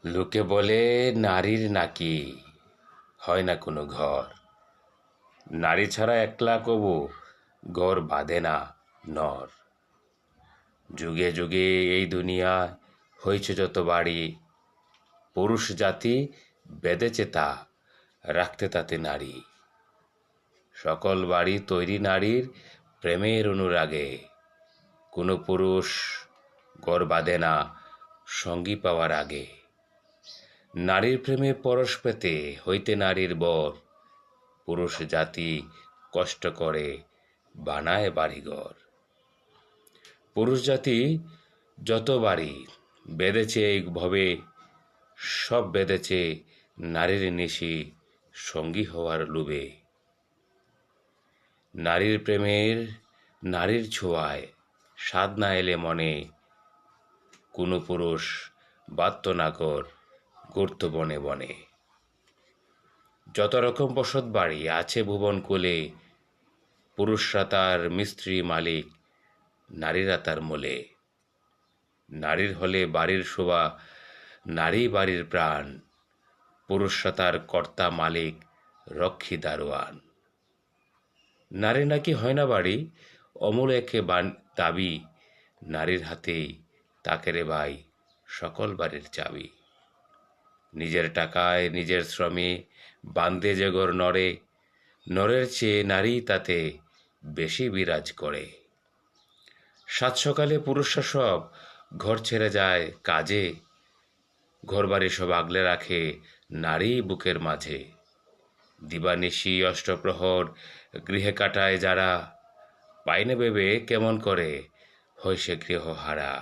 লোকে বলে নারীর নাকি হয় না কোনো ঘর, নারী ছাড়া একলা কবু ঘর বাঁধে না নর। যুগে যুগে এই দুনিয়ায় হয়েছে যত বাড়ি, পুরুষ জাতি বেঁধেছে তা রাখতে তাতে নারী। সকল বাড়ি তৈরি নারীর প্রেমের অনুরাগে, কোনো পুরুষ ঘর বাঁধে না সঙ্গী পাওয়ার আগে। নারীর প্রেমে পরশ পেতে হইতে নারীর বর, পুরুষ জাতি কষ্ট করে বানায় বাড়িঘর। পুরুষ জাতি যত বাড়ি বেঁধেছে এই ভবে, সব বেঁধেছে নারীর নিশি সঙ্গী হওয়ার লোভে। নারীর প্রেমের নারীর ছোঁয়ায় স্বাদ না এলে মনে, কোনো পুরুষ বাধ্য না ঘর গড়ত বনে বনে। যত রকম বসত বাড়ি আছে ভুবন কোলে, পুরুষরা তার মিস্ত্রি মালিক, নারীরা তার মোলে। নারীর হলে বাড়ির শোভা, নারী বাড়ির প্রাণ, পুরুষরা তার কর্তা মালিক, রক্ষী দারোয়ান। নারী নাকি হয় না বাড়ি, অমূল একে দাবি, নারীর হাতেই তাকে রে ভাই সকল বাড়ির চাবি। নিজের টাকায় নিজের শ্রমে বান্ধে যে ঘর নড়ে, নরের চেয়ে নারী তাতে বেশি বিরাজ করে। সাত সকালে পুরুষরা সব ঘর ছেড়ে যায় কাজে, ঘরবাড়ি সব আগলে রাখে নারী বুকের মাঝে। দিবানিশি অষ্টপ্রহর গৃহে কাটায় যারা, পায় না ভেবে কেমন করে হয় সে গৃহহারা।